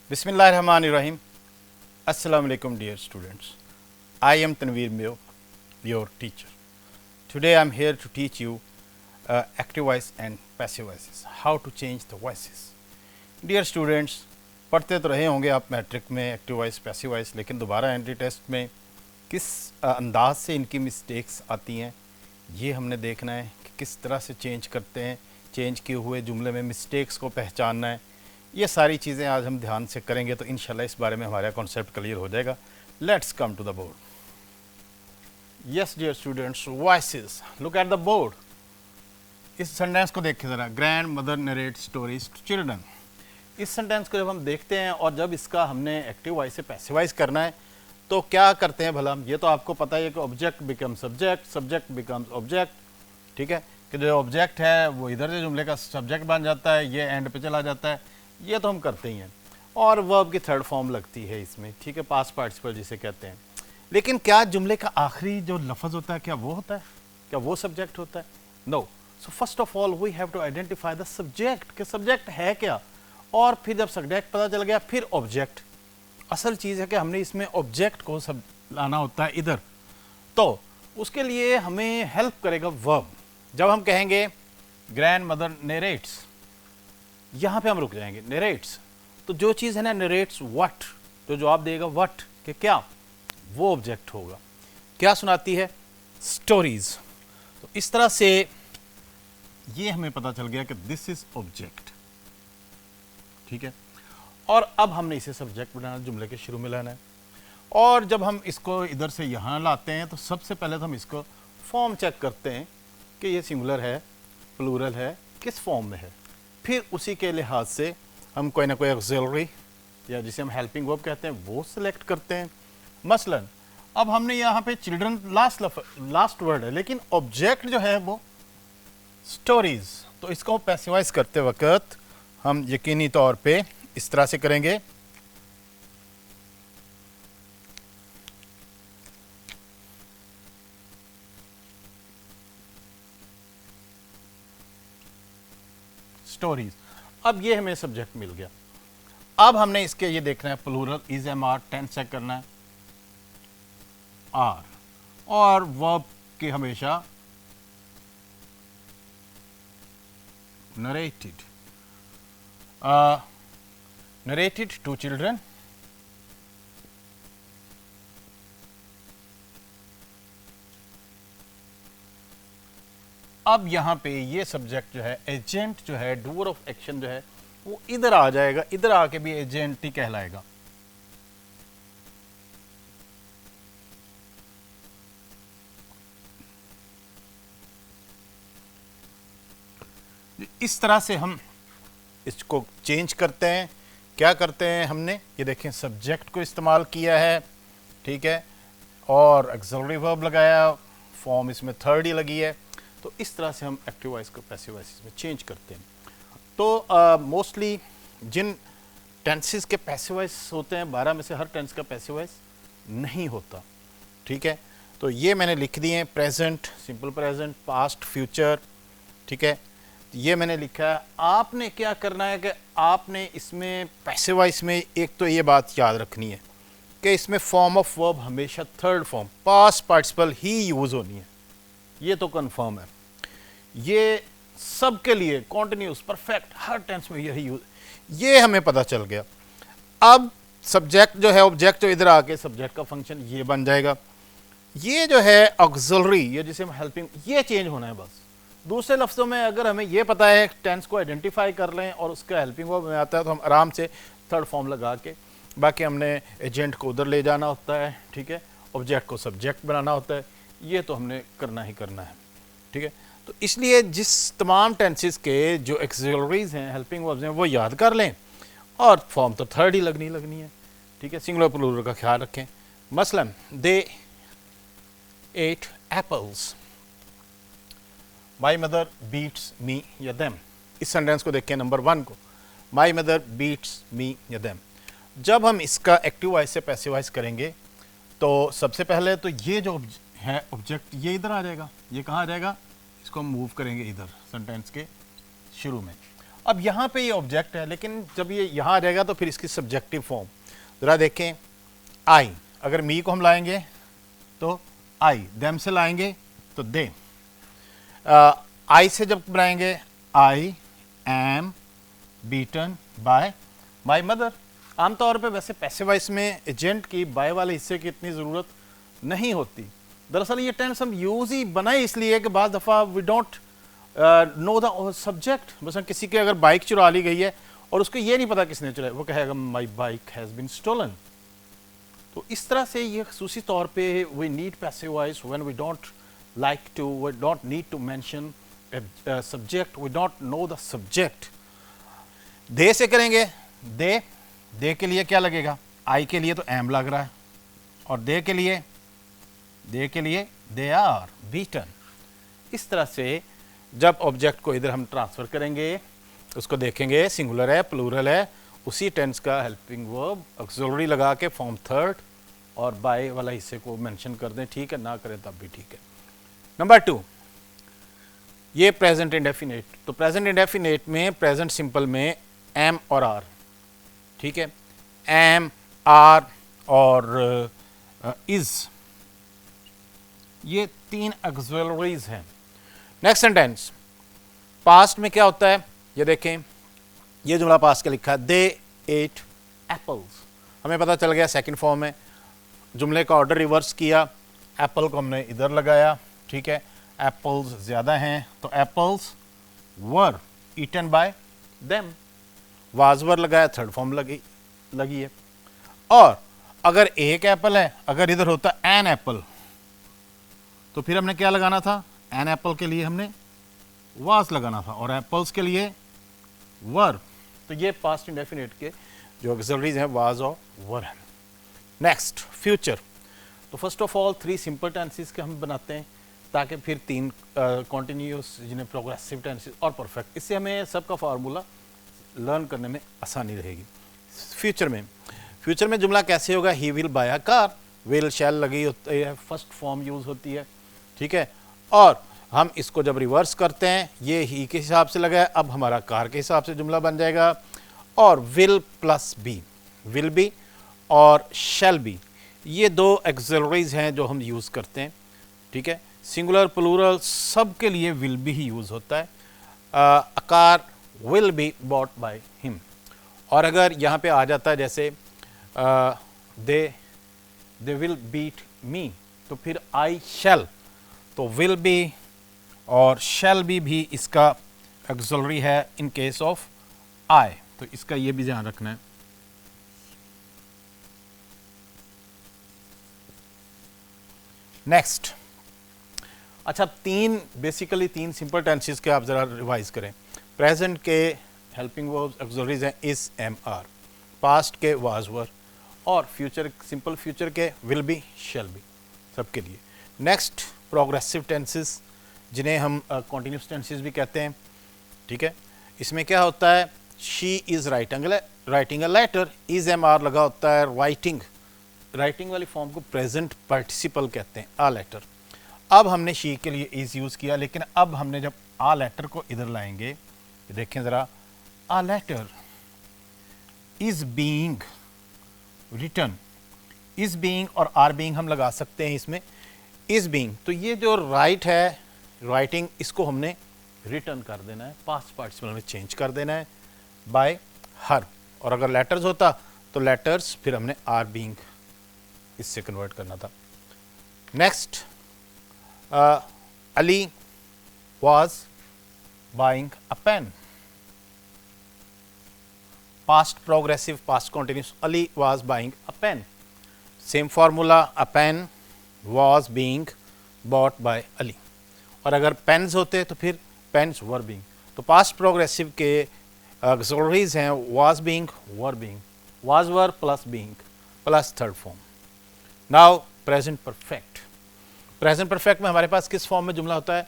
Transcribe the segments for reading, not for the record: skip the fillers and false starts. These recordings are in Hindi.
Bismillahirrahmanirrahim. Assalamu alaikum, dear students. I am Tanveer Mio, your teacher. Today I am here to teach you active voice and passive voices, how to change the voices. Dear students, पढ़ते तो रहे होंगे आप मैट्रिक में एक्टिव वॉइस पैसिव वॉइस, लेकिन दोबारा एंट्री टेस्ट में किस अंदाज से इनकी मिस्टेक्स आती हैं ये हमने देखना है कि किस तरह से चेंज करते हैं, चेंज किए हुए जुमले में मिस्टेक्स को पहचानना है। ये सारी चीज़ें आज हम ध्यान से करेंगे तो इंशाल्लाह इस बारे में हमारा कॉन्सेप्ट क्लियर हो जाएगा। Let's come to the board. Yes dear students, voices, look at the board. इस सेंटेंस को देखिए ज़रा, grandmother narrate stories to children. इस सेंटेंस को जब हम देखते हैं और जब इसका हमने एक्टिव वॉइस से पैसिवाइज करना है तो क्या करते हैं भला, ये तो आपको पता है कि object become subject, subject becomes object. ठीक है कि जो ऑब्जेक्ट है वो इधर से जुमले का सब्जेक्ट बन जाता है, ये एंड पे चला जाता है, ये तो हम करते ही हैं। और वर्ब की थर्ड फॉर्म लगती है इसमें, ठीक है, पास्ट पार्टिसिपल जिसे कहते हैं। लेकिन क्या जुमले का आखिरी जो लफ्ज़ होता है क्या वो होता है, क्या वो सब्जेक्ट होता है? No. So first of all we have to identify the subject, कि सब्जेक्ट है क्या, और फिर जब सब्जेक्ट पता चल गया फिर ऑब्जेक्ट। असल चीज़ है कि हमने इसमें ऑब्जेक्ट को सब लाना होता है इधर, तो उसके लिए हमें हेल्प करेगा वर्ब। जब हम कहेंगे ग्रैंड मदर नरेट्स, यहाँ पे हम रुक जाएंगे, नरेट्स, तो जो चीज़ है ना नरेट्स व्हाट, तो जवाब देगा व्हाट, कि क्या, वो ऑब्जेक्ट होगा। क्या सुनाती है? स्टोरीज। तो इस तरह से ये हमें पता चल गया कि दिस इज ऑब्जेक्ट। ठीक है, और अब हमने इसे सब्जेक्ट बनाना, जुमले के शुरू में लाना है। और जब हम इसको इधर से यहाँ लाते हैं तो सबसे पहले तो हम इसको फॉर्म चेक करते हैं कि ये सिंगुलर है, प्लूरल है, किस फॉर्म में है। फिर उसी के लिहाज से हम कोई ना कोई ऑक्सिलरी या जिसे हम हेल्पिंग वर्ब कहते हैं वो सिलेक्ट करते हैं। मसलन अब हमने यहाँ पे चिल्ड्रन लास्ट वर्ड है, लेकिन ऑब्जेक्ट जो है वो स्टोरीज, तो इसको पैसिवाइज करते वक्त हम यकीनी तौर पे इस तरह से करेंगे। स्टोरीज। अब ये हमें सब्जेक्ट मिल गया। अब हमने इसके ये देखना है plural is am are, tense check करना है आर, और वर्ब की हमेशा नरेटेड, नरेटेड टू चिल्ड्रन, अब यहाँ पे ये सब्जेक्ट जो है, एजेंट जो है, डूअर ऑफ एक्शन जो है वो इधर आ जाएगा, इधर आके भी एजेंट ही कहलाएगा। इस तरह से हम इसको चेंज करते हैं। क्या करते हैं हमने, ये देखें सब्जेक्ट को इस्तेमाल किया है, ठीक है, और ऑक्सिलरी वर्ब लगाया, फॉर्म इसमें थर्ड ही लगी है। तो इस तरह से हम एक्टिव वॉइस को पैसिव वॉइस में चेंज करते हैं। तो मोस्टली जिन टेंसेस के पैसिव वॉइस होते हैं 12 में से हर टेंस का पैसिव वॉइस नहीं होता। ठीक है, तो ये मैंने लिख दिए हैं, present, simple present, past, future. ठीक है, ये मैंने लिखा है। आपने क्या करना है कि आपने इसमें पैसिव वॉइस में एक तो ये बात याद रखनी है कि इसमें फॉर्म ऑफ वर्ब हमेशा थर्ड फॉर्म पास्ट पार्टिसिपल ही यूज़ होनी है, ये तो कंफर्म है। ये सब के लिए कॉन्टिन्यूस, परफेक्ट, हर टेंस में यही यूज, ये हमें पता चल गया। अब सब्जेक्ट जो है, ऑब्जेक्ट जो इधर आके सब्जेक्ट का फंक्शन ये बन जाएगा। ये जो है ऑक्सिलरी, ये जिसे हम हेल्पिंग, ये चेंज होना है बस। दूसरे लफ्ज़ों में अगर हमें ये पता है टेंस को आइडेंटिफाई कर लें और उसका हेल्पिंग वर्ब में आता है तो हम आराम से थर्ड फॉर्म लगा के, बाकी हमने एजेंट को उधर ले जाना होता है, ठीक है, ऑब्जेक्ट को सब्जेक्ट बनाना होता है, ये तो हमने करना ही करना है। ठीक है, तो इसलिए जिस तमाम टेंसेस के जो ऑक्सिलरीज हैं, हेल्पिंग वर्ब्स हैं, वो याद कर लें, और फॉर्म तो थर्ड ही लगनी है। ठीक है, सिंगुलर प्लूरल का ख्याल रखें। मसलन they ate apples, my mother beats me या देम। इस सेंटेंस को देखें, नंबर 1 को, माई मदर बीट्स मी या देम। जब हम इसका एक्टिव वॉइस से पैसिव वॉइस करेंगे तो सबसे पहले तो ये जो है ऑब्जेक्ट ये इधर आ जाएगा। ये कहाँ आ जाएगा, इसको हम मूव करेंगे इधर सेंटेंस के शुरू में। अब यहाँ पे ये ऑब्जेक्ट है, लेकिन जब ये यहाँ आ जाएगा तो फिर इसकी सब्जेक्टिव फॉर्म ज़रा देखें। आई, अगर मी को हम लाएंगे तो आई, देम से लाएंगे तो दे, आई से जब बनाएंगे I am beaten by my mother. आमतौर पे वैसे पैसिव वॉइस में एजेंट की बाय वाले हिस्से की इतनी ज़रूरत नहीं होती। दरअसल ये टेंस हम यूज़ ही बनाए इसलिए कि बाद दफ़ा we don't know the subject. बस किसी के अगर बाइक चुरा ली गई है और उसको ये नहीं पता किसने चुराई, वो कहेगा my bike has been stolen. तो इस तरह से ये खसूसी तौर पे we need passive voice when we don't like to, we don't need to mention subject, we don't know the subject. They से करेंगे, दे के लिए क्या लगेगा, आई के लिए तो एम लग रहा है, और दे के लिए दे आर बीटन। इस तरह से जब ऑब्जेक्ट को इधर हम ट्रांसफ़र करेंगे, उसको देखेंगे सिंगुलर है प्लूरल है, उसी टेंस का हेल्पिंग वर्ब ऑक्सिलरी लगा के फॉर्म थर्ड और बाय वाला हिस्से को मेंशन कर दें, ठीक है, ना करें तब भी ठीक है। नंबर 2, ये प्रेजेंट इंडेफिनेट। तो प्रेजेंट इंडेफिनेट में प्रेजेंट सिंपल में एम और आर, ठीक है, एम आर और इज, ये 3 ऑक्सिलरीज हैं। नेक्स्ट सेंटेंस, पास्ट में क्या होता है, ये देखें, ये जुमला पास्ट का लिखा है, दे एट एप्पल्स। हमें पता चल गया सेकंड फॉर्म में जुमले का ऑर्डर रिवर्स किया, एप्पल को हमने इधर लगाया, ठीक है, एप्पल्स ज़्यादा हैं तो apples were eaten by them, was were लगाया, थर्ड फॉर्म लगी है। और अगर एक एप्पल है, अगर इधर होता एन एप्पल तो फिर हमने क्या लगाना था, एन एप्पल के लिए हमने वाज लगाना था और एप्पल्स के लिए वर। तो ये पास्ट इंडेफिनिट के जो ऑक्सिलरीज हैं वाज और वर हैं। Next future. तो first of all 3 simple tenses के हम बनाते हैं ताकि फिर 3 कॉन्टिन्यूस जिन्हें प्रोग्रेसिव टेंसेस और परफेक्ट, इससे हमें सबका फार्मूला लर्न करने में आसानी रहेगी। फ्यूचर में जुमला कैसे होगा, he will buy a car, will शैल लगी होती है, फर्स्ट फॉर्म यूज़ होती है, ठीक है, और हम इसको जब रिवर्स करते हैं ये ही के हिसाब से लगा है, अब हमारा कार के हिसाब से जुमला बन जाएगा। और will plus be, will be और शैल बी, ये 2 ऑक्सिलरीज हैं जो हम यूज़ करते हैं, ठीक है, सिंगुलर प्लूरल सब के लिए विल बी ही यूज़ होता है। A car will be bought by him. और अगर यहाँ पे आ जाता है जैसे दे विल बीट मी, तो फिर आई शैल, तो विल बी और शैल बी भी इसका ऑक्सिलरी है इन केस ऑफ आई, तो इसका ये भी ध्यान रखना है। नेक्स्ट, अच्छा, बेसिकली 3 सिंपल टेंसेस के आप ज़रा रिवाइज करें। प्रेजेंट के हेल्पिंग वर्ब्स ऑक्सिलरीज हैं इस, एम, आर, पास्ट के वाज वर, और फ्यूचर सिंपल फ्यूचर के विल बी शैल बी, सबके लिए। नेक्स्ट प्रोग्रेसिव टेंसेस जिन्हें हम कॉन्टिन्यूस टेंसेस भी कहते हैं, ठीक है, इसमें क्या होता है, she is writing a letter, is am are लगा होता है, राइटिंग वाली फॉर्म को प्रेजेंट पार्टिसिपल कहते हैं, आ लेटर। अब हमने शी के लिए इज़ यूज़ किया, लेकिन अब हमने जब आ लेटर को इधर लाएंगे, देखें ज़रा, a letter is being written, is being और आर बीइंग हम लगा सकते हैं इसमें, इज़ बीइंग, तो ये जो राइट है, राइटिंग, इसको हमने रिटर्न कर देना है, पास्ट पार्टिसिपल में चेंज कर देना है बाय हर। और अगर लेटर्स होता तो लेटर्स फिर हमने आर बीइंग इससे कन्वर्ट करना था। Next, Ali was buying a pen, past progressive past continuous, Ali was buying a pen, same formula, a pen was being bought by Ali. और अगर पेन्स होते तो फिर पेन्स वर बीइंग। तो पास्ट प्रोग्रेसिव के ऑक्सिलरीज हैं was being, were being, was were plus being plus third form. Now present perfect. Present perfect में हमारे पास किस फॉर्म में जुमला होता है,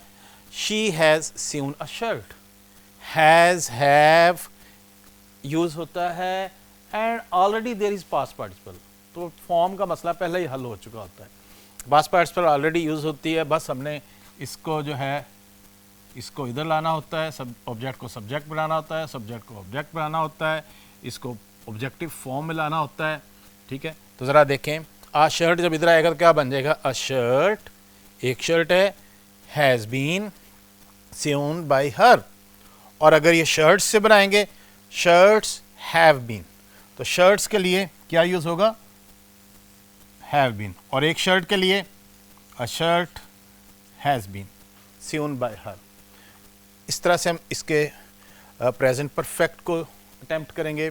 she has seen a shirt, has have use होता है and already there is past participle, तो फॉर्म का मसला पहले ही हल हो चुका होता है। पास्ट पार्टिसिपल ऑलरेडी यूज होती है, बस हमने इसको जो है इसको इधर लाना होता है, सब ऑब्जेक्ट को सब्जेक्ट बनाना होता है, सब्जेक्ट को ऑब्जेक्ट बनाना होता है, इसको ऑब्जेक्टिव फॉर्म में लाना होता है। ठीक है, तो ज़रा देखें, आ शर्ट जब इधर आएगा तो क्या बन जाएगा? अ शर्ट, एक शर्ट है, has been sewn by her. और अगर ये शर्ट्स से बनाएंगे, शर्ट्स हैव बीन, तो शर्ट्स के लिए क्या यूज़ होगा? Have been. और एक शर्ट के लिए a shirt has been sewn by her. इस तरह से हम इसके प्रेजेंट परफेक्ट को अटेम्प्ट करेंगे।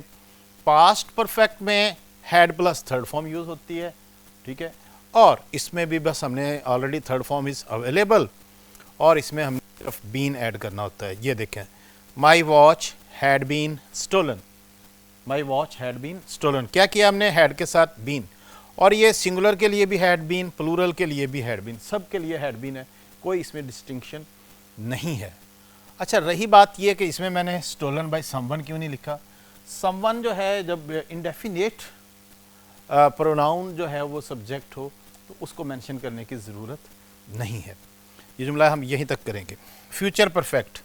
पास्ट परफेक्ट में had plus third form use होती है। ठीक है, और इसमें भी बस हमने already third form is available, और इसमें हम सिर्फ बीन ऐड करना होता है। ये देखें, my watch had been stolen, my watch had been stolen, क्या किया हमने? हैड के साथ बीन। और ये सिंगुलर के लिए भी हैड बीन, प्लूरल के लिए भी हैड बीन, सब के लिए हैड बीन है, कोई इसमें डिस्टिंक्शन नहीं है। अच्छा, रही बात ये कि इसमें मैंने स्टोलन बाय समवन क्यों नहीं लिखा? समवन जो है, जब इंडेफिनेट प्रोनाउन जो है वो सब्जेक्ट हो तो उसको मेंशन करने की ज़रूरत नहीं है। ये जुमला हम यहीं तक करेंगे। फ्यूचर परफेक्ट,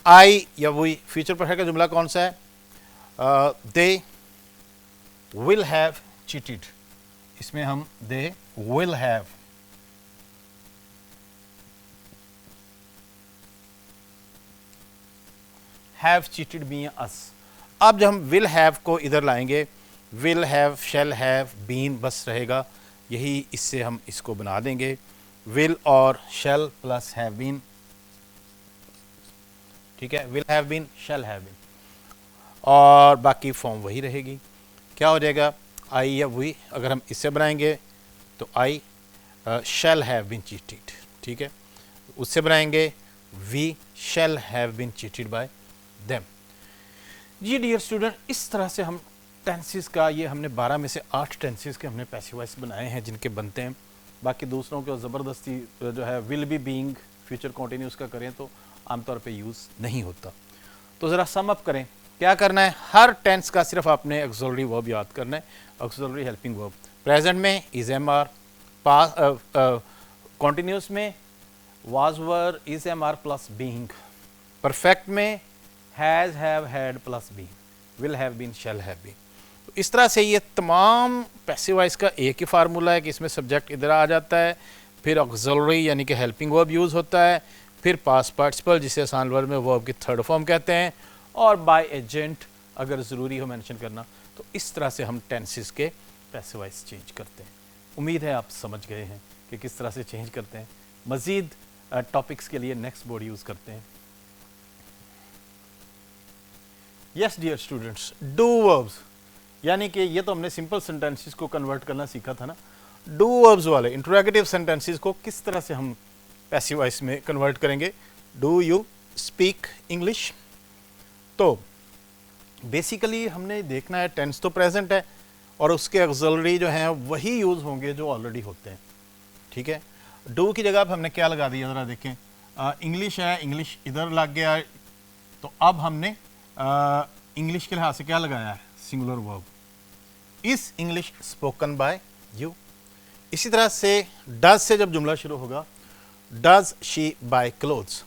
आई या वही फ्यूचर परफेक्ट का जुमला कौन सा है? दे विल हैव चीटेड, इसमें हम they will have cheated me us. अब जब हम विल हैव को इधर लाएंगे, will have, shall have, been बस रहेगा, यही इससे हम इसको बना देंगे, विल और शैल प्लस हैव बीन। ठीक है, will have been, shall have been, और बाकी फॉर्म वही रहेगी। क्या हो जाएगा? आई या वी, अगर हम इससे बनाएंगे तो I shall have been cheated. ठीक है, उससे बनाएंगे we shall have been cheated by them. जी डियर स्टूडेंट, इस तरह से हम टेंसेस का, ये हमने 12 में से 8 टेंसेस के हमने पैसिव वॉइस बनाए हैं जिनके बनते हैं। बाकी दूसरों के ज़बरदस्ती जो है will be being future continuous का करें तो आमतौर पे यूज़ नहीं होता। तो ज़रा सम अप करें, क्या करना है? हर टेंस का सिर्फ आपने ऑक्सिलरी वर्ब याद करना है, ऑक्सिलरी हेल्पिंग वर्ब। प्रेजेंट में इज एम आर, कॉन्टिन्यूस में was were is am are plus being, perfect में has have had plus been, will have been, shall have been. तो इस तरह से ये तमाम पैसिव वॉइस का एक ही फार्मूला है कि इसमें सब्जेक्ट इधर आ जाता है, फिर ऑक्सिलरी यानी कि हेल्पिंग वर्ब यूज़ होता है, फिर पास्ट पार्टिसिपल जिसे आसान वर्ब में वर्ब की थर्ड फॉर्म कहते हैं, और बाय एजेंट अगर ज़रूरी हो मेंशन करना। तो इस तरह से हम टेंसेस के पैसिव वॉइस चेंज करते हैं। उम्मीद है आप समझ गए हैं कि किस तरह से चेंज करते हैं। मज़ीद टॉपिक्स के लिए नेक्स्ट बोर्ड यूज़ करते हैं। Yes dear students, do verbs, यानी कि ये तो हमने सिंपल सेंटेंसेस को कन्वर्ट करना सीखा था ना। डू वर्ब्स वाले इंटरोगेटिव सेंटेंसेस को किस तरह से हम पैसिव वॉइस में कन्वर्ट करेंगे? Do you speak English? तो बेसिकली हमने देखना है, टेंस तो प्रेजेंट है और उसके ऑक्सिलरी जो हैं वही यूज़ होंगे जो ऑलरेडी होते हैं। ठीक है, डू की जगह पर हमने क्या लगा दिया, ज़रा देखें, इंग्लिश है, इंग्लिश इधर लग गया, तो अब हमने इंग्लिश के लिहाज से क्या लगाया है? सिंगुलर वर्ब, इस इंग्लिश स्पोकन बाय यू। इसी तरह से डज से जब जुमला शुरू होगा, डज शी बाय क्लोथ्स।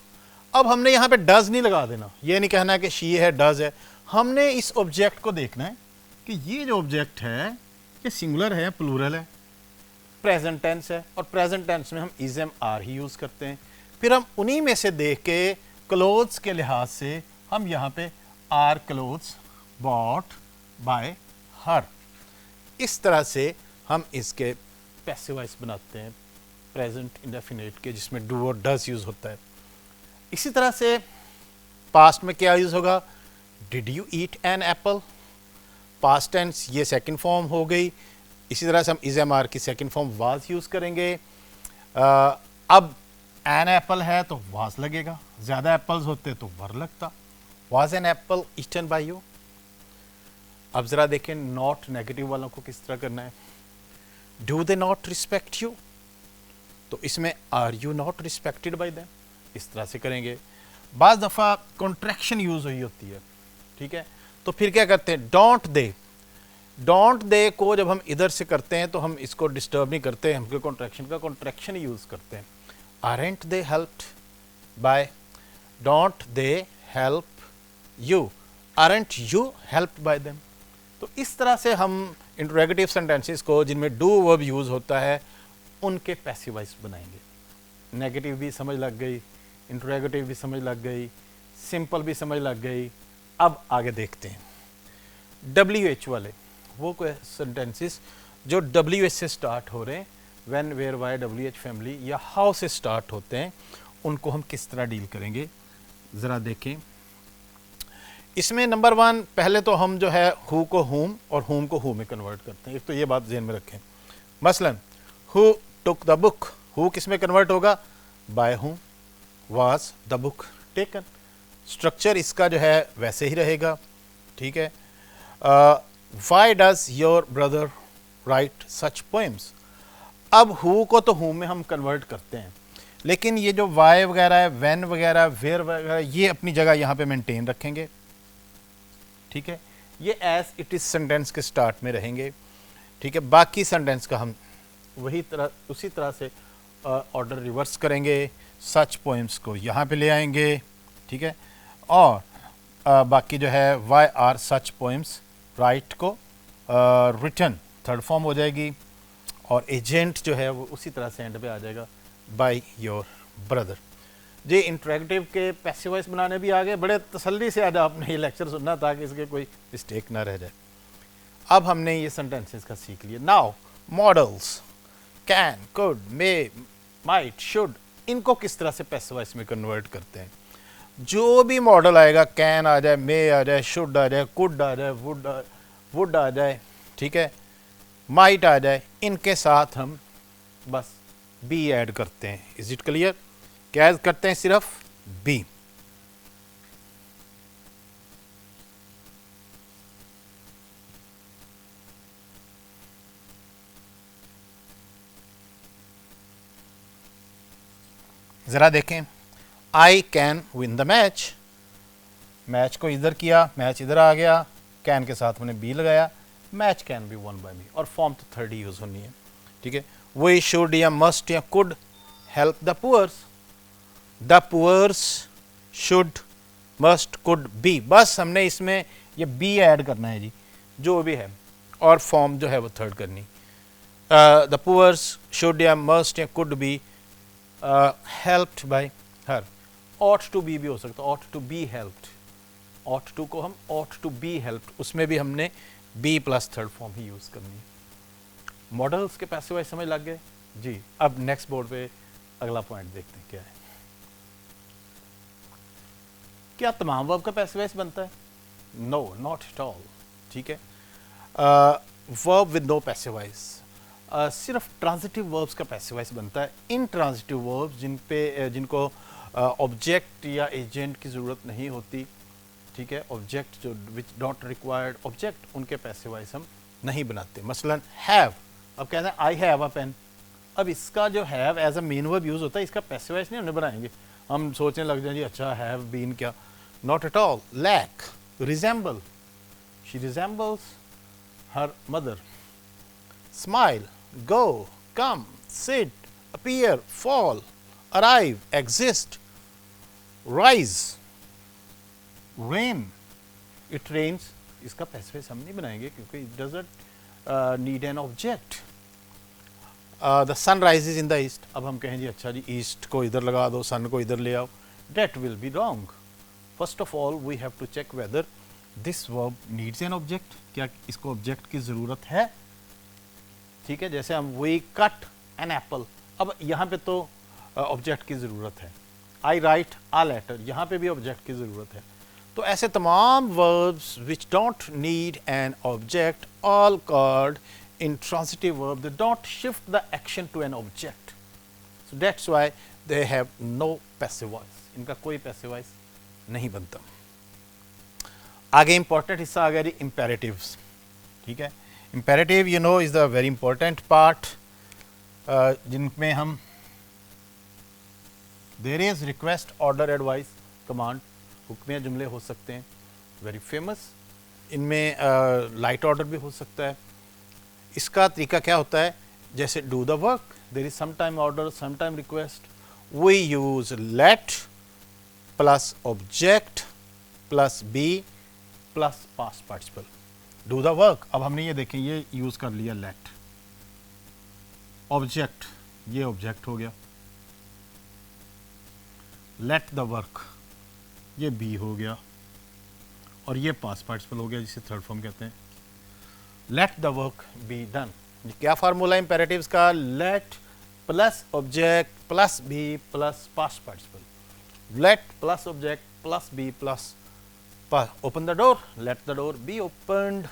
अब हमने यहाँ पे डज नहीं लगा देना, ये नहीं कहना कि शी है डज है, हमने इस ऑब्जेक्ट को देखना है कि ये जो ऑब्जेक्ट है ये सिंगुलर है, प्लूरल है, प्रेजेंट टेंस है, और प्रेजेंट टेंस में हम इज एम आर ही यूज़ करते हैं। फिर हम उन्हीं में से देख के क्लोथ्स के लिहाज से हम यहाँ पे are clothes bought by her, इस तरह से हम इसके पैसिव वॉइस बनाते हैं प्रेजेंट इंडेफिनिट के, जिसमें डू और डज यूज़ होता है। इसी तरह से पास्ट में क्या यूज़ होगा? Did you eat an apple, past tense, ये सेकंड फॉर्म हो गई। इसी तरह से हम इज एम आर की सेकंड फॉर्म वाज यूज़ करेंगे। अब एन एप्पल है तो वाज लगेगा, ज़्यादा एप्पल्स होते तो वर लगता। Was an apple eaten by you. अब ज़रा देखें नॉट नेगेटिव वालों को किस तरह करना है। Do they not respect you, तो इसमें are you not respected by them, इस तरह से करेंगे। बाज़ दफ़ा कॉन्ट्रैक्शन यूज़ हुई होती है, ठीक है, तो फिर क्या करते हैं? डोंट दे, डोंट दे को जब हम इधर से करते हैं तो हम इसको डिस्टर्ब नहीं करते, हम कॉन्ट्रैक्शन का कॉन्ट्रैक्शन यूज़ करते हैं। Aren't they helped bye don't they help you, aren't you helped bye them. तो इस तरह से हम इंट्रोगेटिव सेंटेंसेस को जिनमें डू वर्ब यूज़ होता है उनके पैसिव वॉइस बनाएंगे। नेगेटिव भी समझ लग गई, इंट्रोगेटिव भी समझ लग गई, सिंपल भी समझ लग गई। अब आगे देखते हैं WH वाले, वो सेंटेंसेस जो WH से स्टार्ट हो रहे हैं, when where why WH family या हाउ से स्टार्ट होते हैं, उनको हम किस तरह डील करेंगे ज़रा देखें। इसमें नंबर 1 पहले तो हम जो है हु को हुम और हुम को हु में कन्वर्ट करते हैं। एक तो ये बात ध्यान में रखें। मसलन who took the book, who किस में कन्वर्ट होगा, by whom was the book taken. Structure इसका जो है वैसे ही रहेगा, ठीक है। Why does your brother right such poems. अब हु को तो हु में हम कन्वर्ट करते हैं, लेकिन ये जो वाई वगैरह है, व्हेन वगैरह, वेयर वगैरह, ये अपनी जगह यहाँ पे मेंटेन रखेंगे, ठीक है। ये एज इट इज सेंटेंस के स्टार्ट में रहेंगे, ठीक है। बाकी सेंटेंस का हम उसी तरह से ऑर्डर रिवर्स करेंगे। सच पोएम्स को यहाँ पे ले आएंगे, ठीक है। और बाकी जो है why are such poems write को रिटन थर्ड फॉर्म हो जाएगी, और एजेंट जो है वो उसी तरह से एंड पे आ जाएगा, बाय योर ब्रदर। जी इंट्रैक्टिव के पैसिव वॉइस बनाने भी आ गए। बड़े तसल्ली से आज आपने ये लेक्चर सुनना ताकि इसके कोई मिस्टेक ना रह जाए। अब हमने ये सेंटेंसेस का सीख लिया। Now models can, could, may, might, should, इनको किस तरह से पैसिव वॉइस में कन्वर्ट करते हैं। जो भी मॉडल आएगा, कैन आ जाए, मे आ जाए, शुड आ जाए, कुड आ जाए, वुड आ जाए, ठीक है, माइट आ जाए, इनके साथ हम बस बी ऐड करते हैं। Is it clear? क्या ऐड करते हैं? सिर्फ बी। जरा देखें, I can win the match, match को इधर किया, मैच इधर आ गया, कैन के साथ हमने बी लगाया, match can be won by me, और फॉर्म तो थर्ड ही यूज होनी है, ठीक है। वी शुड या मस्ट या could help the poors should must could be, बस हमने इसमें ये बी ऐड करना है जी, जो भी है, और फॉर्म जो है वो थर्ड करनी। द पुअर्स शुड या मस्ट या could be helped bye her. ought to be भी हो सकता है, ought to be helped, ought to को हम ought to be helped, उसमें भी हमने be plus third form he use करनी है। मॉडल्स के पैसिव वॉइस समझ लग गए जी। अब नेक्स्ट बोर्ड पे अगला पॉइंट देखते हैं क्या है। क्या तमाम वर्ब का पैसिव वॉइस बनता है? नो, नॉट एट ऑल, ठीक है। Verb with no passive voice, सिर्फ ट्रांजिटिव वर्ब्स का पैसिव वॉइस बनता है। इन ट्रांजिटिव वर्ब्स जिनको ऑब्जेक्ट या एजेंट की ज़रूरत नहीं होती, ठीक है, ऑब्जेक्ट जो विच नॉट रिक्वायर्ड ऑब्जेक्ट, उनके पैसिव वॉइस हम नहीं बनाते। मसलन हैव, अब कहते हैं आई हैव अ पेन, अब इसका जो have as a main verb use होता है, इसका पैसिव वॉइस नहीं हमने बनाएंगे। हम सोचने लग जाएंगे अच्छा हैव बीन क्या, not at all. Lack, resemble, she resembles her mother. Smile, go, come, sit, appear, fall, arrive, exist, rise, rain, it rains, इसका पैसिव वॉइस हम नहीं बनाएंगे क्योंकि it doesn't need an object. The sun rises in the east, अब हम कहें जी अच्छा जी ईस्ट को इधर लगा दो, सन को इधर ले आओ, that will be wrong. First of all we have to check whether this verb needs an object, क्या इसको ऑब्जेक्ट की ज़रूरत है, ठीक है। जैसे हम वी कट एन एप्पल, अब यहाँ पे तो ऑब्जेक्ट की ज़रूरत है। आई राइट आ लेटर, यहाँ पे भी ऑब्जेक्ट की ज़रूरत है। तो ऐसे तमाम verbs which don't need an object, all called intransitive verb, they don't shift the action to an object, so that's why they have no passive voice, इनका कोई passive voice नहीं बनता। आगे इंपॉर्टेंट हिस्सा आ गया जी imperatives, ठीक है। imperative you know is the very important part, जिनमें हम there is request, order, advice, command, हुक्म जुमले हो सकते हैं, वेरी फेमस। इनमें लाइट ऑर्डर भी हो सकता है। इसका तरीका क्या होता है, जैसे do the work, there is some time order, some time request, we use let, plus object plus be plus past participle, do the work. अब हमने ये देखें, ये यूज कर लिया लेट ऑब्जेक्ट, ये ऑब्जेक्ट हो गया, लेट द वर्क ये बी हो गया, और ये पास्ट पार्टिसिपल हो गया जिसे थर्ड फॉर्म कहते हैं। Let the work be done, क्या फार्मूला इंपेरेटिव्स का, let plus object plus be plus past participle, let plus object plus be plus open the door, let the door be opened.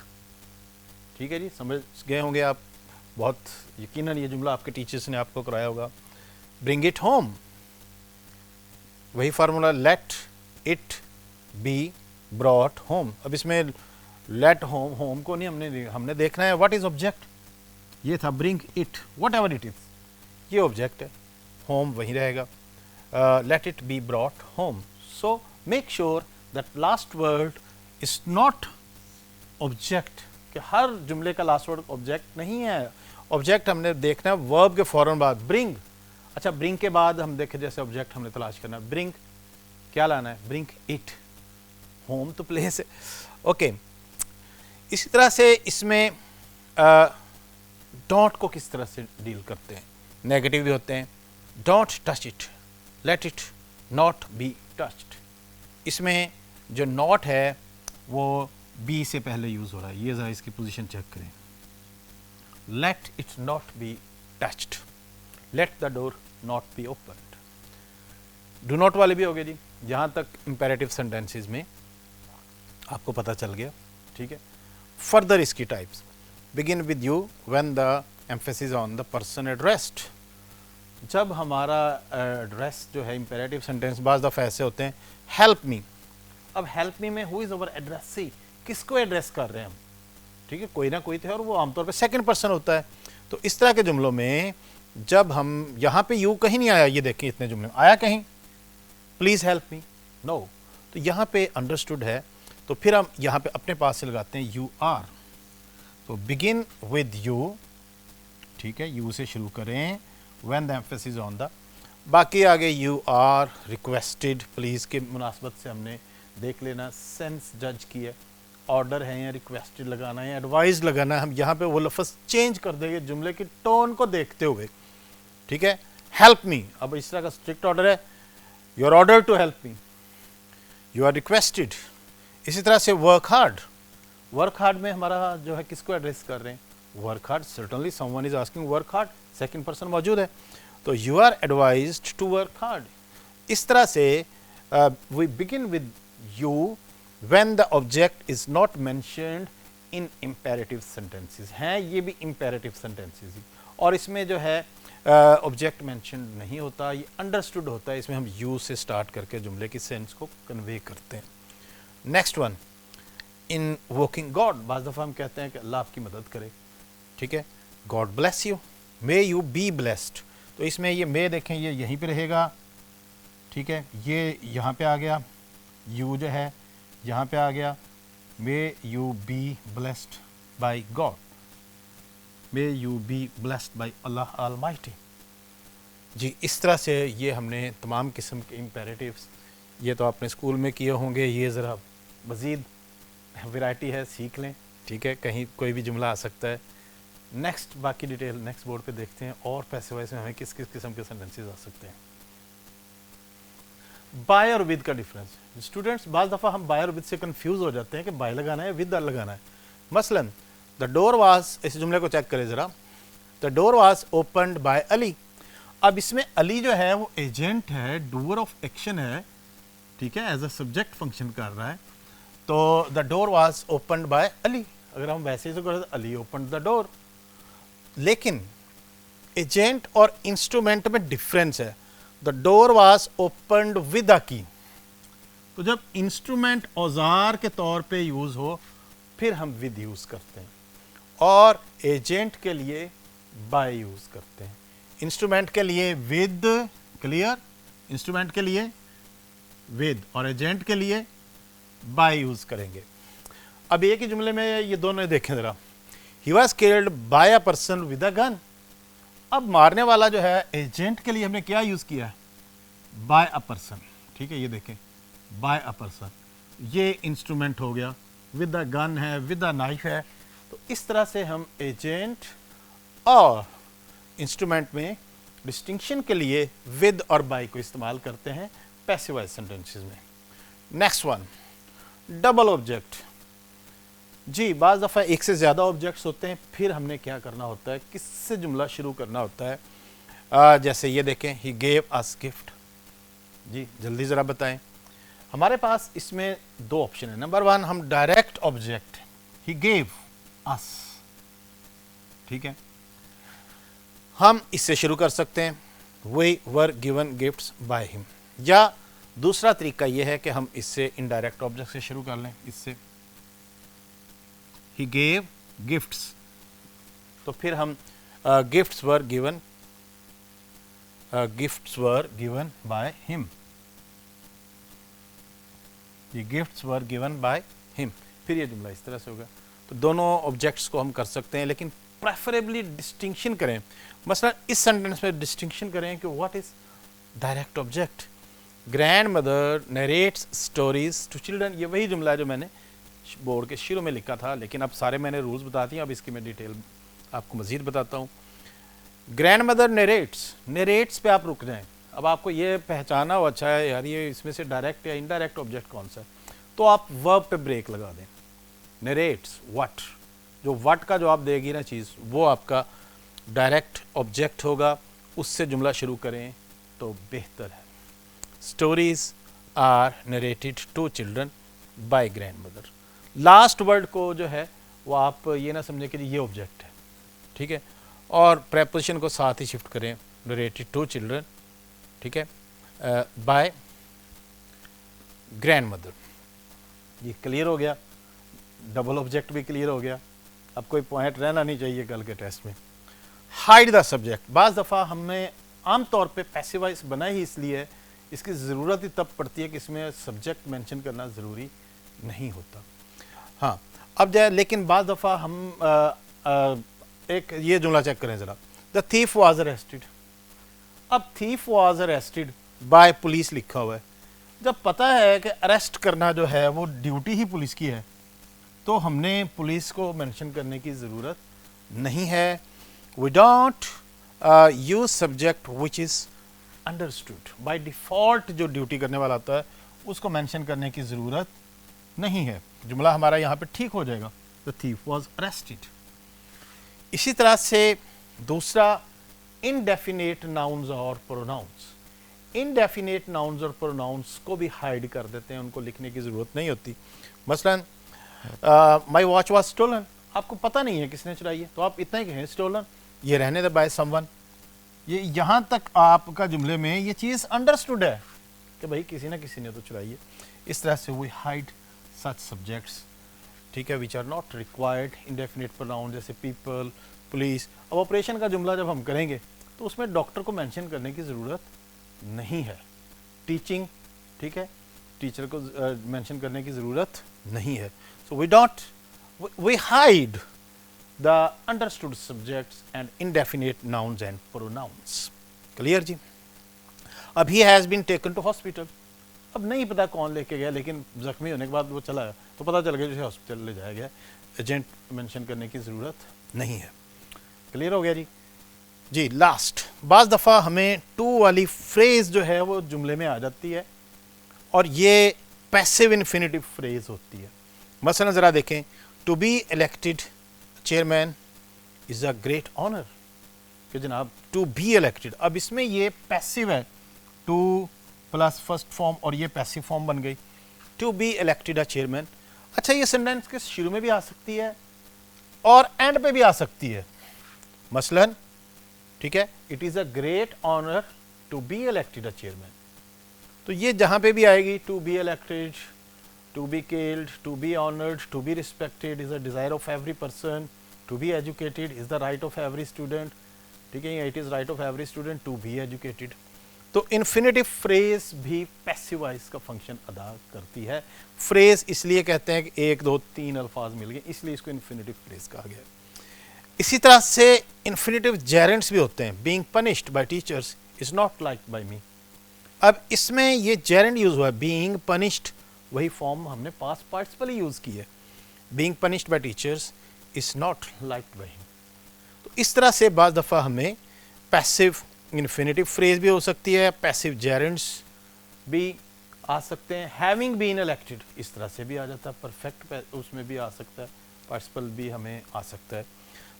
ठीक है जी, समझ गए होंगे आप, बहुत यकीनन ये जुमला आपके टीचर्स ने आपको कराया होगा। ब्रिंग इट होम, वही formula, let it be brought home. अब इसमें लेट होम, होम को नहीं हमने देखना है व्हाट इज ऑब्जेक्ट, ये था bring it, what ever it is, ये ऑब्जेक्ट है, होम वही रहेगा, let it be brought home. So make sure that last word is not object, कि हर जुमले का लास्ट वर्ड ऑब्जेक्ट नहीं है। ऑब्जेक्ट हमने देखना है वर्ब के फौरन बाद, ब्रिंग, अच्छा ब्रिंग के बाद हम देखें जैसे ऑब्जेक्ट हमने तलाश करना है, ब्रिंग क्या लाना है, ब्रिंग इट, होम तो प्लेस है, ओके। इसी तरह से इसमें डोंट को किस तरह से डील करते हैं, नेगेटिव भी होते हैं, don't touch it, let it not be touched. इसमें जो नॉट है वो बी से पहले यूज हो रहा है, ये जरा इसकी पोजीशन चेक करें, let it not be touched, late the door not be opened. Do not वाले भी हो गए जी, जहां तक इंपेरेटिव सेंटेंसेस में आपको पता चल गया, ठीक है। फर्दर इसकी types, begin with you when the emphasis on the person addressed, जब हमारा एड्रेस जो है इंपेरेटिव सेंटेंस बाज दफ़ा ऐसे होते हैं, हेल्प मी, अब हेल्प मी में हु इज अवर एड्रेसी, किसको एड्रेस कर रहे हैं हम, ठीक है, कोई ना कोई तो है, और वो आमतौर पे सेकंड पर्सन होता है। तो इस तरह के जुमलों में जब हम, यहाँ पे यू कहीं नहीं आया, ये देखें इतने जुमले में आया कहीं, प्लीज हेल्प मी, नो, तो यहाँ पे अंडरस्टूड है, तो फिर हम यहाँ पे अपने पास से लगाते हैं यू आर, तो बिगिन विद यू, ठीक है, यू से शुरू करें, when the emphasis on the, बाकी आगे यू आर, रिक्वेस्टेड, प्लीज के मुनासबत से हमने देख लेना, सेंस जज की है, ऑर्डर है या रिक्वेस्टेड लगाना है, एडवाइज लगाना है, हम यहाँ पे वो लफ्ज़ चेंज कर देंगे जुमले की टोन को देखते हुए, ठीक है। हेल्प मी, अब इस तरह का स्ट्रिक्ट ऑर्डर है, you are order to help me, you are requested. इसी तरह से वर्क हार्ड, वर्क हार्ड में हमारा जो है किसको एड्रेस कर रहे हैं, work hard, certainly someone is asking work hard, second person मौजूद है, तो you are advised to work hard. इस तरह से we begin with you when the object is not mentioned in imperative sentences, हैं ये भी imperative sentences ही, और इसमें जो है ऑब्जेक्ट mentioned नहीं होता, ये understood होता है, इसमें हम you से स्टार्ट करके जुमले की सेंस को कन्वे करते हैं। नेक्स्ट वन, invoking God, बाज़ दफ़ा हम कहते हैं कि अल्लाह आपकी मदद करे, ठीक है, God bless you, may you be blessed, तो इसमें ये may देखें ये यहीं पे रहेगा, ठीक है, ये यहाँ पे आ गया, you जो है यहाँ पे आ गया, may you be blessed by God, may you be blessed by Allah almighty ji. इस तरह से ये हमने तमाम किस्म के इम्पेरेटिव्स, ये तो आपने स्कूल में किए होंगे, ये ज़रा मज़ीद वैरायटी है, सीख लें, ठीक है, कहीं कोई भी जुमला आ सकता है। नेक्स्ट बाकी डिटेल नेक्स्ट बोर्ड पे देखते हैं, और पैसे वैसे हमें किस किस किस्म के सेंटेंसेस आ सकते हैं। बाय और विद का डिफरेंस, स्टूडेंट्स बाज़ दफ़ा हम बाय और विद से कंफ्यूज हो जाते हैं कि बाय लगाना है विद लगाना है। मसलन द डोर वाज, इस जुमले को चेक करें ज़रा, the door was opened by Ali, अब इसमें अली जो है वो एजेंट है, डूअर ऑफ एक्शन है, ठीक है, एज अ सब्जेक्ट फंक्शन कर रहा है, तो the door was opened by Ali, अगर हम वैसे ही तो करें तो अली ओपनड द डोर, लेकिन एजेंट और इंस्ट्रूमेंट में डिफरेंस है, the door was opened with a key, तो जब इंस्ट्रूमेंट औजार के तौर पे यूज हो फिर हम विद यूज करते हैं, और एजेंट के लिए बाय यूज करते हैं, इंस्ट्रूमेंट के लिए विद, क्लियर, इंस्ट्रूमेंट के लिए विद और एजेंट के लिए बाय यूज करेंगे। अब एक ही जुमले में ये दोनों देखें जरा, he was killed by a person with a gun, अब मारने वाला जो है एजेंट के लिए हमने क्या यूज किया है, बाय अ पर्सन, ठीक है, ये देखें बाय अ पर्सन। ये इंस्ट्रूमेंट हो गया, विद अ गन है, विद अ नाइफ है। तो इस तरह से हम एजेंट और इंस्ट्रूमेंट में डिस्टिंक्शन के लिए विद और बाय को इस्तेमाल करते हैं पैसिव वॉइस सेंटेंसेस में। Next one, double object. जी, बाज़ दफ़ा एक से ज़्यादा ऑब्जेक्ट्स होते हैं, फिर हमने क्या करना होता है, किससे जुमला शुरू करना होता है। जैसे ये देखें, ही गेव अस गिफ्ट। जी जल्दी ज़रा बताएं। हमारे पास इसमें दो ऑप्शन है। नंबर वन, हम direct object, he gave us, ठीक है, हम इससे शुरू कर सकते हैं, we were given gifts by him. या दूसरा तरीका यह है कि हम इससे इनडायरेक्ट ऑब्जेक्ट से शुरू कर लें, इससे ही गेव गिफ्ट्स, तो फिर हम gifts were given by him, ये gifts were given by him, फिर ये जुमला इस तरह से होगा। तो दोनों ऑब्जेक्ट्स को हम कर सकते हैं, लेकिन प्रेफरेबली डिस्टिंक्शन करें। मसलन इस सेंटेंस में डिस्टिंक्शन करें कि what is direct object. Grandmother narrates stories to children, ये वही जुमला है जो मैंने बोर्ड के शुरू में लिखा था, लेकिन अब सारे मैंने रूल्स बता दिए। अब इसकी मैं डिटेल आपको मजीद बताता हूँ। ग्रैंड मदर नरेट्स पे आप रुक जाएं। अब आपको ये पहचाना हो, अच्छा है यार ये इसमें से डायरेक्ट या इनडायरेक्ट ऑब्जेक्ट कौन सा है, तो आप वर्ब पे ब्रेक लगा दें। नरेट्स व्हाट, जो व्हाट का जवाब देगी ना चीज़, वो आपका डायरेक्ट ऑब्जेक्ट होगा, उससे जुमला शुरू करें तो बेहतर है। Stories are narrated to children by grandmother. Last word को जो है वो आप ये ना समझें कि ये ऑब्जेक्ट है, ठीक है, और प्रेपोजिशन को साथ ही शिफ्ट करें, नरेटेड टू चिल्ड्रन, ठीक है, बाय ग्रैंड मदर। ये क्लियर हो गया, डबल ऑब्जेक्ट भी क्लियर हो गया। अब कोई पॉइंट रहना नहीं चाहिए कल के टेस्ट में। हाइड द सब्जेक्ट, बाज़ दफ़ा हमें आम तौर पे पैसिव वॉइस बनाई ही इसलिए है, इसकी ज़रूरत ही तब पड़ती है कि इसमें सब्जेक्ट मेंशन करना ज़रूरी नहीं होता। हाँ, अब जाए, लेकिन बाज़ दफ़ा हम एक ये जुमला चेक करें ज़रा, द थीफ वाज अरेस्टेड। अब thief was arrested bye police लिखा हुआ है। जब पता है कि अरेस्ट करना जो है वो ड्यूटी ही पुलिस की है, तो हमने पुलिस को मेंशन करने की ज़रूरत नहीं है। We don't use subject which is understood. By default जो ड्यूटी करने वाला होता है उसको मेंशन करने की ज़रूरत नहीं है। जुमला हमारा यहाँ पे ठीक हो जाएगा, द थीफ वाज अरेस्टेड। इसी तरह से दूसरा, इनडेफिनेट नाउन्स और प्रोनाउंस। इनडेफिनेट नाउन्स और प्रोनाउंस को भी हाइड कर देते हैं, उनको लिखने की ज़रूरत नहीं होती। मसलन माई वॉच वॉज स्टोलन, आपको पता नहीं है किसने चुराई है, तो आप इतना ही कहें स्टोलन, ये रहने दे बाय समवन। ये यहाँ तक आपका जुमले में ये चीज़ अंडरस्टूड है कि भाई किसी ना किसी ने तो चुराई है। इस तरह से वी हाइड सच सब्जेक्ट्स, ठीक है, which are not required. Indefinite pronoun जैसे पीपल, पुलिस। अब ऑपरेशन का जुमला जब हम करेंगे तो उसमें डॉक्टर को मेंशन करने की ज़रूरत नहीं है। टीचिंग, ठीक है, टीचर को मेंशन करने की ज़रूरत नहीं है। So we hide the understood subjects and indefinite nouns and pronouns. Clear जी। अब he has been taken to hospital. अब नहीं पता कौन लेके गया, लेकिन जख्मी होने के बाद वो चला तो पता चल गया जैसे हॉस्पिटल ले जाया गया। एजेंट मेंशन करने की ज़रूरत नहीं है। क्लियर हो गया जी। जी लास्ट, बाज़ दफ़ा हमें टू वाली फ्रेज़ जो है वो जुमले में आ जाती है और ये पैसिव इन्फिनिटिव फ्रेज़ होती है। मसलन ज़रा देखें, to be elected chairman is a great honour, कि जनाब टू बी इलेक्टेड। अब इसमें ये पैसिव है, टू प्लस फर्स्ट फॉर्म और ये पैसिव फॉर्म बन गई, to be elected a chairman. अच्छा, ये सेंटेंस के शुरू में भी आ सकती है और एंड पे भी आ सकती है। मसलन, ठीक है, it is a great honour to be elected a chairman, तो ये जहाँ पे भी आएगी, to be elected, to be killed, to be honoured, to be respected is a desire of every person, to be educated is the right of every student, ठीक है, it is right of every student to be educated. तो इन्फिनिटिव फ्रेज भी पैसिव वॉइस का फंक्शन अदा करती है। फ्रेज इसलिए कहते हैं कि एक दो तीन अल्फाज मिल गए, इसलिए इसको इन्फिनिटिव फ्रेज कहा गया। इसी तरह से इन्फिनिटिव जेरेंट्स भी होते हैं। Being punished by teachers is not liked by me, अब इसमें ये जेरेंड यूज हुआ है, बीइंग पनिश्ड, वही फॉर्म हमने पास्ट पार्टिसिपल ही यूज की है, being punished by teachers is not liked by him. तो इस तरह से बाज़ दफ़ा हमें पैसिव इन्फिनेटिव फ्रेज भी हो सकती है, पैसिव जेरेंड्स भी आ सकते हैं, हैविंग बीन इलेक्टेड इस तरह से भी आ जाता है, परफेक्ट उसमें भी आ सकता है, पार्टिसिपल भी हमें आ सकता है।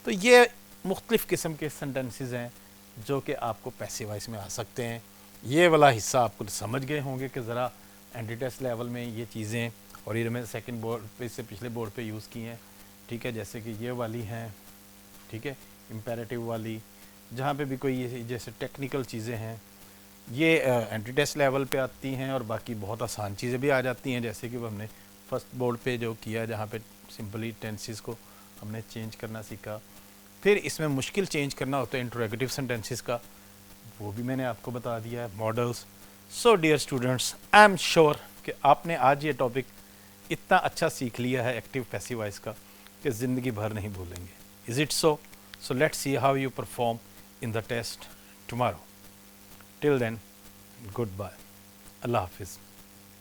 तो ये मुख्तलिफ़ किस्म के सेंटेंसेस हैं जो कि आपको पैसिव वॉइस में आ सकते हैं। ये वाला हिस्सा आपको समझ गए होंगे कि ज़रा एंटी टेस्ट लेवल में ये चीज़ें, और ये मैंने सेकंड बोर्ड पे से पिछले बोर्ड पे यूज़ की हैं, ठीक है, जैसे कि ये वाली हैं, ठीक है, इम्पेरेटिव वाली, जहाँ पे भी कोई ये जैसे टेक्निकल चीज़ें हैं ये एंटी टेस्ट लेवल पे आती हैं, और बाकी बहुत आसान चीज़ें भी आ जाती हैं, जैसे कि वो हमने फर्स्ट बोर्ड पे जो किया जहाँ पे सिंपली टेंसेस को हमने चेंज करना सीखा। फिर इसमें मुश्किल चेंज करना होता है इंट्रोगेटिव सेंटेंसेस का, वो भी मैंने आपको बता दिया है, models. So dear students, I am sure कि आपने आज ये टॉपिक इतना अच्छा सीख लिया है एक्टिव पैसिव वॉइस का कि ज़िंदगी भर नहीं भूलेंगे। Is it so? So let's see how you perform in the test tomorrow. Till then, goodbye. Allah Hafiz.